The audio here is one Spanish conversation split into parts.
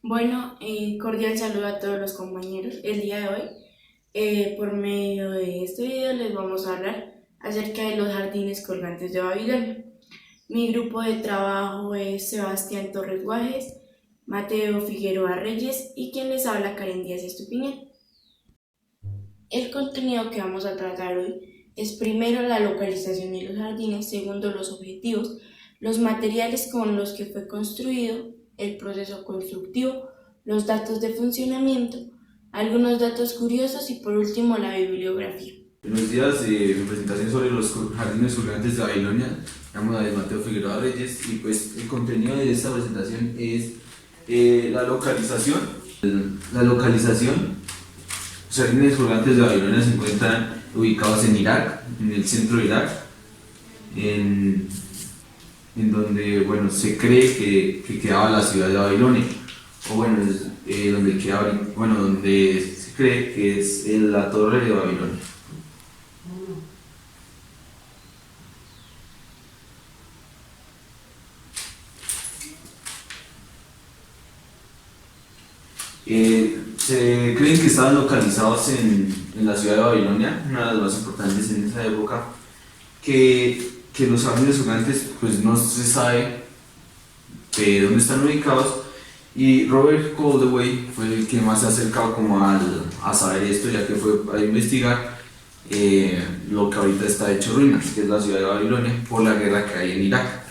Bueno, cordial saludo a todos los compañeros. El día de hoy, por medio de este video, les vamos a hablar acerca de los jardines colgantes de Babilonia. Mi grupo de trabajo es Sebastián Torres Guajes, Mateo Figueroa Reyes y quien les habla Karen Díaz Estupiñán. El contenido que vamos a tratar hoy es primero la localización de los jardines, segundo los objetivos, los materiales con los que fue construido, el proceso constructivo, los datos de funcionamiento, algunos datos curiosos y por último la bibliografía. Buenos días, mi presentación sobre los jardines colgantes de Babilonia. Me llamo David Mateo Figueroa Reyes y pues el contenido de esta presentación es la localización. La localización, los jardines colgantes de Babilonia se encuentran ubicados en Irak, en el centro de Irak, en, en donde bueno, se cree que quedaba la ciudad de Babilonia, o bueno, donde queda, bueno, donde se cree que es la torre de Babilonia. Se creen que estaban localizados en la ciudad de Babilonia, una de las más importantes en esa época, que los jardines colgantes pues no se sabe de dónde están ubicados, y Robert Caldwell fue el que más se ha acercado como a saber esto, ya que fue a investigar lo que ahorita está hecho ruinas, que es la ciudad de Babilonia, por la guerra que hay en Irak.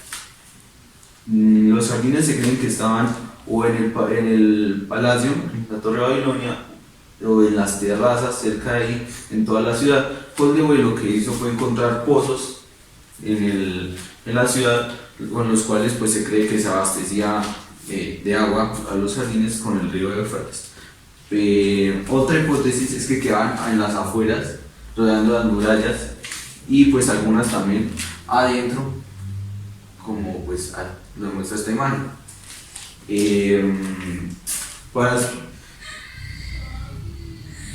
Los jardines se creen que estaban o en el palacio, en la Torre de Babilonia, o en las terrazas cerca de ahí, en toda la ciudad. Koldewey lo que hizo fue encontrar pozos en la ciudad, con los cuales pues, se cree que se abastecía de agua a los jardines con el río Éufrates. Otra hipótesis es que quedaban en las afueras, rodeando las murallas, y pues algunas también adentro, como pues lo muestra esta imagen. Para,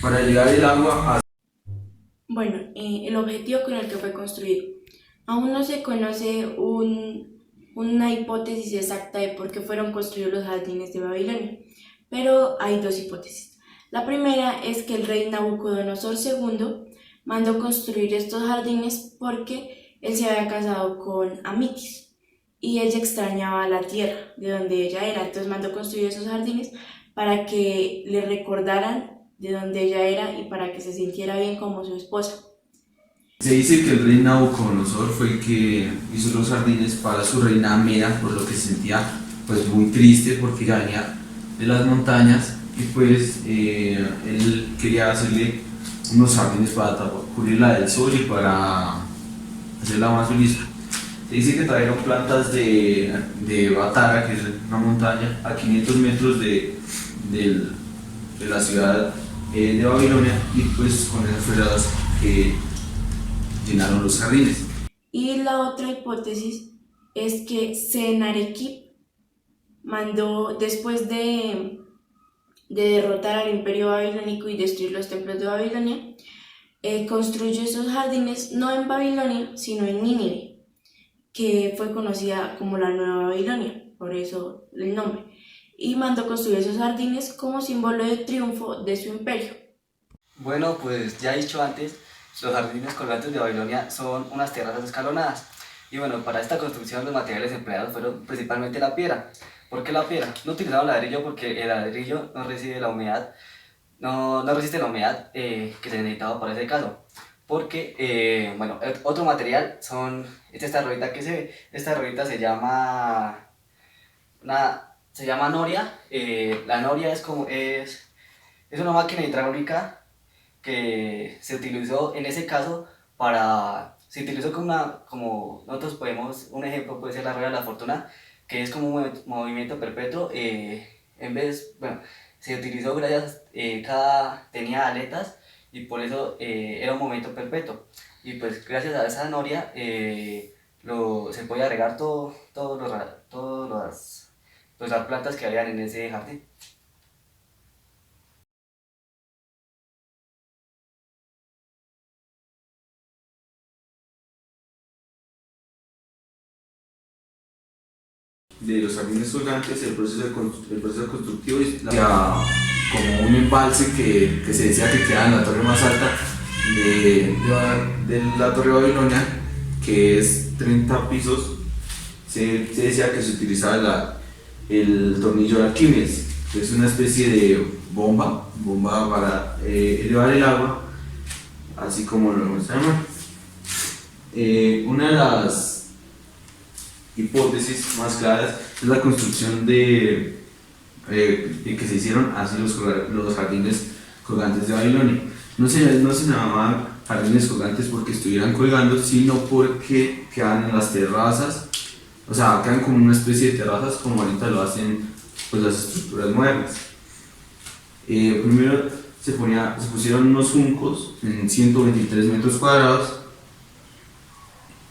para llegar el agua a... Bueno, el objetivo con el que fue construido. Aún no se conoce una hipótesis exacta de por qué fueron construidos los jardines de Babilonia, pero hay dos hipótesis. La primera es que el rey Nabucodonosor II mandó construir estos jardines porque él se había casado con Amitis y ella extrañaba la tierra de donde ella era, entonces mandó construir esos jardines para que le recordaran de donde ella era y para que se sintiera bien como su esposa. Se dice que el rey Nabucodonosor fue el que hizo los jardines para su reina Mera, por lo que se sentía pues muy triste porque ya venía de las montañas, y pues él quería hacerle unos jardines para cubrirla del sol y para hacerla más feliz. Se dice que trajeron plantas de Batara, que es una montaña a 500 metros de la ciudad de Babilonia, y pues con esas fue las que llenaron los jardines. Y la otra hipótesis es que Sennacherib mandó, después de derrotar al imperio babilónico y destruir los templos de Babilonia, construyó esos jardines no en Babilonia, sino en Nínive, que fue conocida como la Nueva Babilonia, por eso el nombre, y mandó construir esos jardines como símbolo de triunfo de su imperio. Bueno, pues ya he dicho antes, los jardines colgantes de Babilonia son unas terrazas escalonadas. Y bueno, para esta construcción los materiales empleados fueron principalmente la piedra. ¿Por qué la piedra? No utilizaron ladrillo porque el ladrillo no recibe la humedad, no resiste la humedad que se necesitaba para ese caso. Porque, bueno, otro material es esta ruedita que se ve. Esta ruedita se llama noria. La noria es una máquina hidráulica que se utilizó en ese caso se utilizó como nosotros podemos, un ejemplo puede ser la rueda de la fortuna, que es como un movimiento perpetuo, bueno, se utilizó gracias, tenía aletas y por eso era un movimiento perpetuo. Y pues gracias a esa noria se podía regar pues, las plantas que habían en ese jardín. de los jardines colgantes, el proceso constructivo es como un embalse que se decía que queda en la torre más alta de la Torre Babilonia, que es 30 pisos. Se decía que se utilizaba el tornillo de Arquímedes, que es una especie de bomba para elevar el agua, así como lo se llama. Una de las hipótesis más claras es la construcción de que se hicieron así los jardines colgantes de Babilonia. No se llamaban jardines colgantes porque estuvieran colgando, sino porque quedan en las terrazas, o sea, quedan como una especie de terrazas como ahorita lo hacen pues, las estructuras modernas. Primero se pusieron unos juncos en 123 metros cuadrados,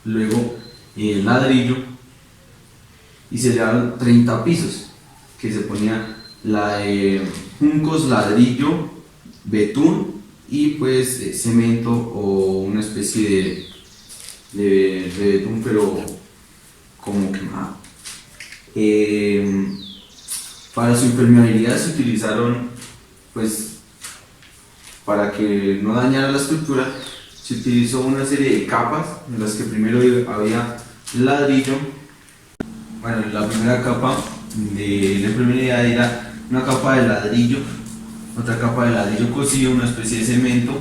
luego el ladrillo, y se llevaron 30 pisos, que se ponía juncos, ladrillo, betún y pues cemento o una especie de betún pero como quemado. Para su impermeabilidad se utilizaron, pues para que no dañara la estructura, se utilizó una serie de capas en las que primero había ladrillo. Bueno, la primera capa de la impermeabilidad era una capa de ladrillo, otra capa de ladrillo cocido, una especie de cemento,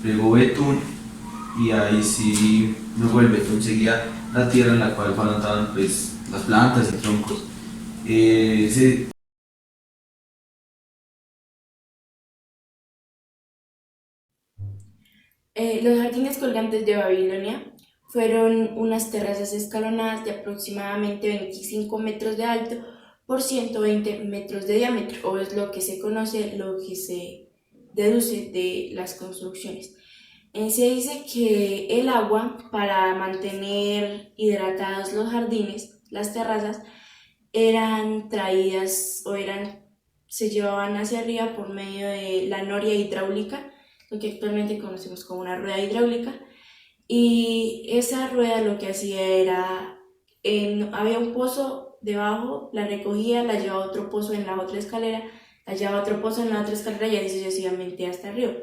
luego betún, y ahí sí, luego el betún seguía la tierra en la cual plantaban pues, las plantas y troncos. Los jardines colgantes de Babilonia fueron unas terrazas escalonadas de aproximadamente 25 metros de alto por 120 metros de diámetro, o es lo que se conoce, lo que se deduce de las construcciones. Se dice que el agua, para mantener hidratados los jardines, las terrazas, eran traídas se llevaban hacia arriba por medio de la noria hidráulica, lo que actualmente conocemos como una rueda hidráulica, y esa rueda lo que hacía era, había un pozo debajo, la recogía, la llevaba a otro pozo en la otra escalera, la llevaba a otro pozo en la otra escalera y así sucesivamente hasta arriba.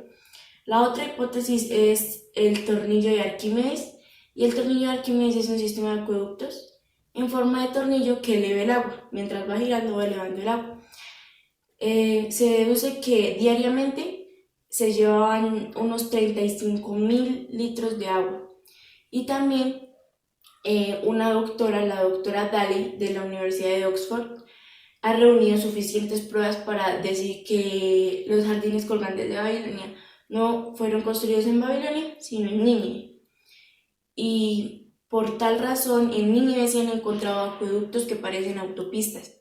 La otra hipótesis es el tornillo de Arquímedes, y el tornillo de Arquímedes es un sistema de acueductos en forma de tornillo que eleva el agua, mientras va girando va elevando el agua. Se deduce que diariamente se llevaban unos 35.000 litros de agua, y también una doctora, la doctora Daly de la Universidad de Oxford, ha reunido suficientes pruebas para decir que los jardines colgantes de Babilonia no fueron construidos en Babilonia, sino en Nínive. Y por tal razón, en Nínive se han encontrado acueductos que parecen autopistas.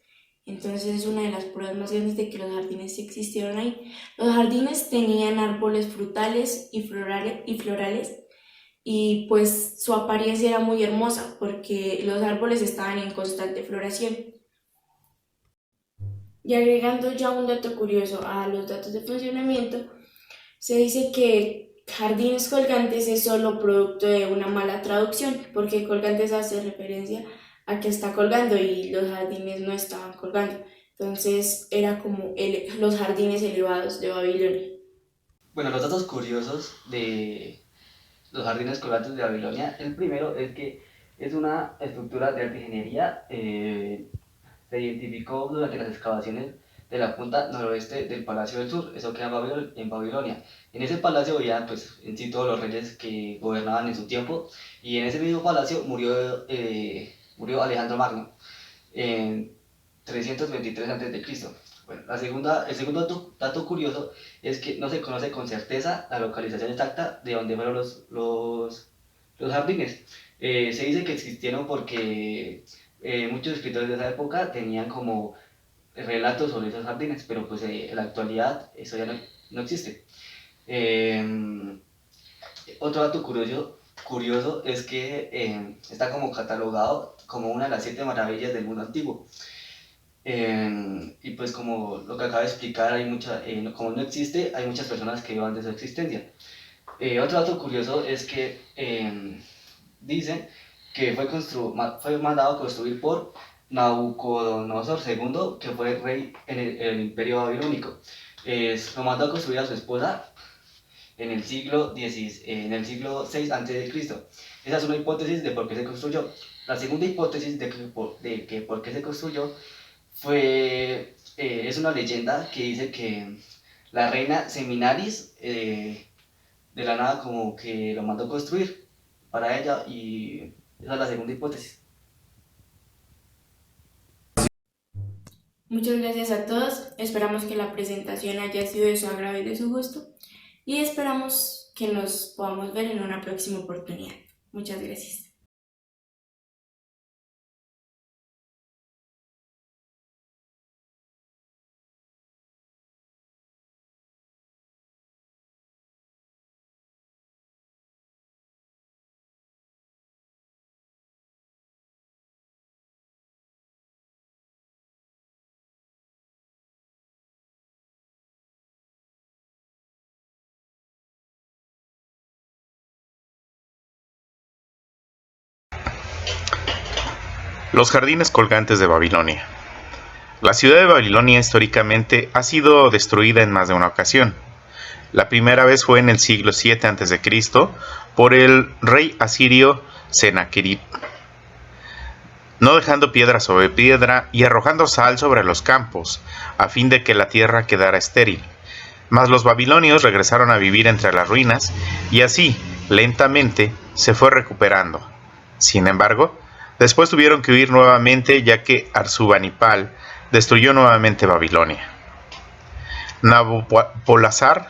Entonces es una de las pruebas más grandes de que los jardines sí existieron ahí. Los jardines tenían árboles frutales y florales, y pues su apariencia era muy hermosa porque los árboles estaban en constante floración. Y agregando ya un dato curioso a los datos de funcionamiento, se dice que jardines colgantes es solo producto de una mala traducción, porque colgantes hace referencia a que está colgando y los jardines no estaban colgando. Entonces era como los jardines elevados de Babilonia. Bueno, los datos curiosos de los jardines colgantes de Babilonia, el primero es que es una estructura de arte ingeniería. Se identificó durante las excavaciones de la punta noroeste del Palacio del Sur, eso queda en Babilonia. En ese palacio vivían pues, en sí todos los reyes que gobernaban en su tiempo, y en ese mismo palacio murió Alejandro Magno en 323 a.C. Bueno, el segundo dato curioso es que no se conoce con certeza la localización exacta de donde fueron los jardines. Se dice que existieron porque muchos escritores de esa época tenían como relatos sobre esos jardines, pero pues en la actualidad eso ya no existe. Otro dato curioso es que está como catalogado como una de las 7 maravillas del mundo antiguo. Y pues como lo que acabo de explicar, como no existe, hay muchas personas que dudan de su existencia. Otro dato curioso es que dicen que fue mandado a construir por Nabucodonosor II, que fue rey en el imperio babilónico. Lo mandó a construir a su esposa en el siglo VI a.C. Esa es una hipótesis de por qué se construyó. La segunda hipótesis de que por qué se construyó es una leyenda que dice que la reina Seminaris de la nada como que lo mandó a construir para ella, y esa es la segunda hipótesis. Muchas gracias a todos, esperamos que la presentación haya sido de su agrado y de su gusto y esperamos que nos podamos ver en una próxima oportunidad. Muchas gracias. Los jardines colgantes de Babilonia. La ciudad de Babilonia históricamente ha sido destruida en más de una ocasión. La primera vez fue en el siglo VII a.C. por el rey asirio Sennacherib, no dejando piedra sobre piedra y arrojando sal sobre los campos, a fin de que la tierra quedara estéril. Mas los babilonios regresaron a vivir entre las ruinas, y así, lentamente, se fue recuperando. Sin embargo, después tuvieron que huir nuevamente, ya que Arsubanipal destruyó nuevamente Babilonia. Nabopolassar,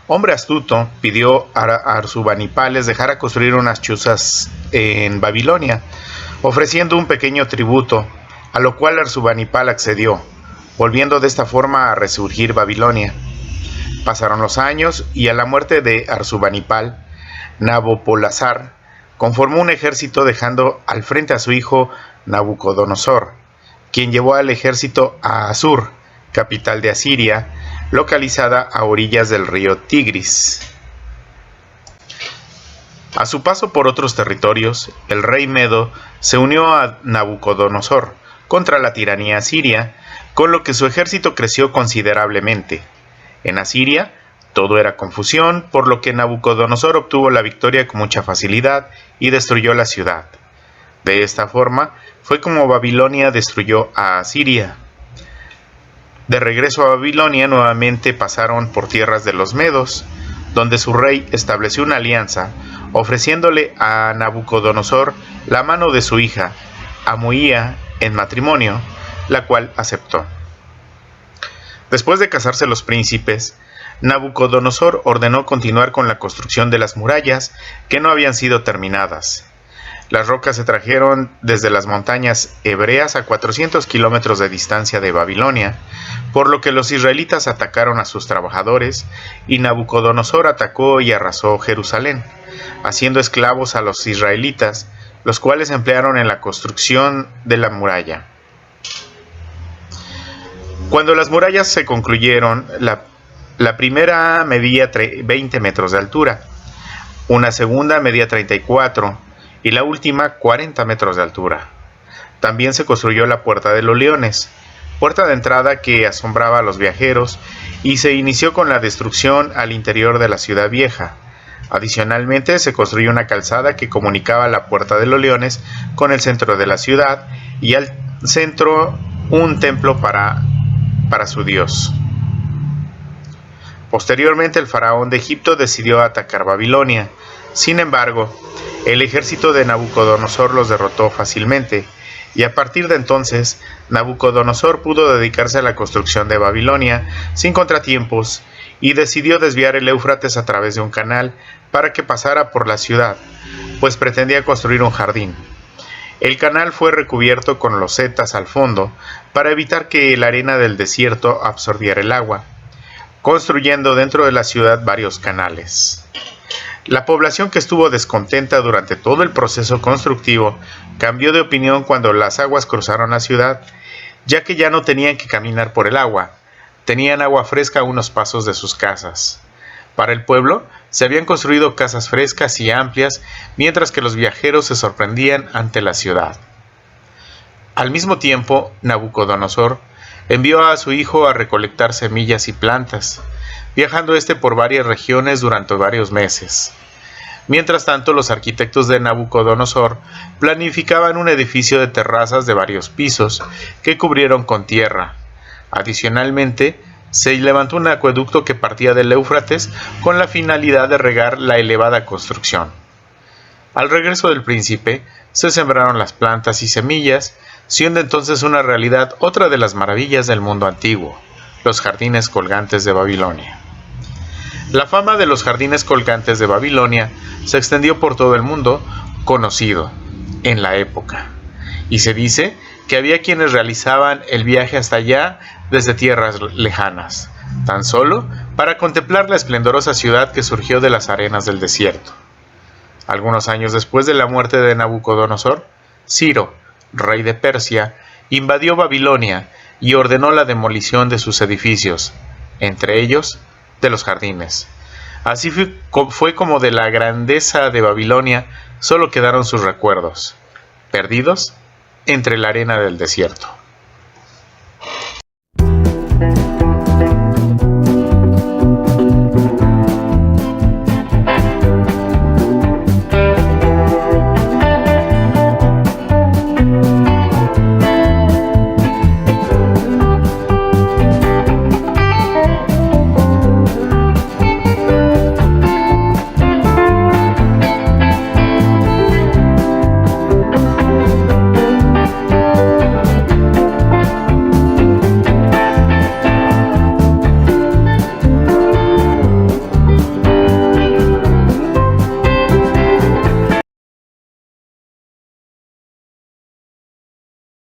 hombre astuto, pidió a Arsubanipal les dejara construir unas chozas en Babilonia, ofreciendo un pequeño tributo, a lo cual Arsubanipal accedió, volviendo de esta forma a resurgir Babilonia. Pasaron los años y a la muerte de Arsubanipal, Nabopolassar conformó un ejército dejando al frente a su hijo Nabucodonosor, quien llevó al ejército a Asur, capital de Asiria, localizada a orillas del río Tigris. A su paso por otros territorios, el rey Medo se unió a Nabucodonosor contra la tiranía asiria, con lo que su ejército creció considerablemente. En Asiria, todo era confusión, por lo que Nabucodonosor obtuvo la victoria con mucha facilidad y destruyó la ciudad. De esta forma, fue como Babilonia destruyó a Asiria. De regreso a Babilonia, nuevamente pasaron por tierras de los Medos, donde su rey estableció una alianza, ofreciéndole a Nabucodonosor la mano de su hija, Amuía, en matrimonio, la cual aceptó. Después de casarse los príncipes, Nabucodonosor ordenó continuar con la construcción de las murallas que no habían sido terminadas. Las rocas se trajeron desde las montañas hebreas a 400 kilómetros de distancia de Babilonia, por lo que los israelitas atacaron a sus trabajadores y Nabucodonosor atacó y arrasó Jerusalén, haciendo esclavos a los israelitas, los cuales emplearon en la construcción de la muralla. Cuando las murallas se concluyeron, la primera medía 20 metros de altura, una segunda medía 34 y la última 40 metros de altura. También se construyó la Puerta de los Leones, puerta de entrada que asombraba a los viajeros, y se inició con la destrucción al interior de la ciudad vieja. Adicionalmente, se construyó una calzada que comunicaba la Puerta de los Leones con el centro de la ciudad, y al centro un templo para su dios. Posteriormente, el faraón de Egipto decidió atacar Babilonia. Sin embargo, el ejército de Nabucodonosor los derrotó fácilmente, y a partir de entonces, Nabucodonosor pudo dedicarse a la construcción de Babilonia sin contratiempos, y decidió desviar el Éufrates a través de un canal para que pasara por la ciudad, pues pretendía construir un jardín. El canal fue recubierto con losetas al fondo para evitar que la arena del desierto absorbiera el agua, construyendo dentro de la ciudad varios canales. La población, que estuvo descontenta durante todo el proceso constructivo, cambió de opinión cuando las aguas cruzaron la ciudad, ya que ya no tenían que caminar por el agua, tenían agua fresca a unos pasos de sus casas. Para el pueblo, se habían construido casas frescas y amplias, mientras que los viajeros se sorprendían ante la ciudad. Al mismo tiempo, Nabucodonosor envió a su hijo a recolectar semillas y plantas, viajando por varias regiones durante varios meses. Mientras tanto, los arquitectos de Nabucodonosor planificaban un edificio de terrazas de varios pisos que cubrieron con tierra. Adicionalmente, se levantó un acueducto que partía del Éufrates con la finalidad de regar la elevada construcción. Al regreso del príncipe, se sembraron las plantas y semillas, siendo entonces una realidad otra de las maravillas del mundo antiguo, los jardines colgantes de Babilonia. La fama de los jardines colgantes de Babilonia se extendió por todo el mundo conocido en la época, y se dice que había quienes realizaban el viaje hasta allá desde tierras lejanas, tan solo para contemplar la esplendorosa ciudad que surgió de las arenas del desierto. Algunos años después de la muerte de Nabucodonosor, Ciro, rey de Persia, invadió Babilonia y ordenó la demolición de sus edificios, entre ellos de los jardines. Así fue como de la grandeza de Babilonia solo quedaron sus recuerdos, perdidos entre la arena del desierto.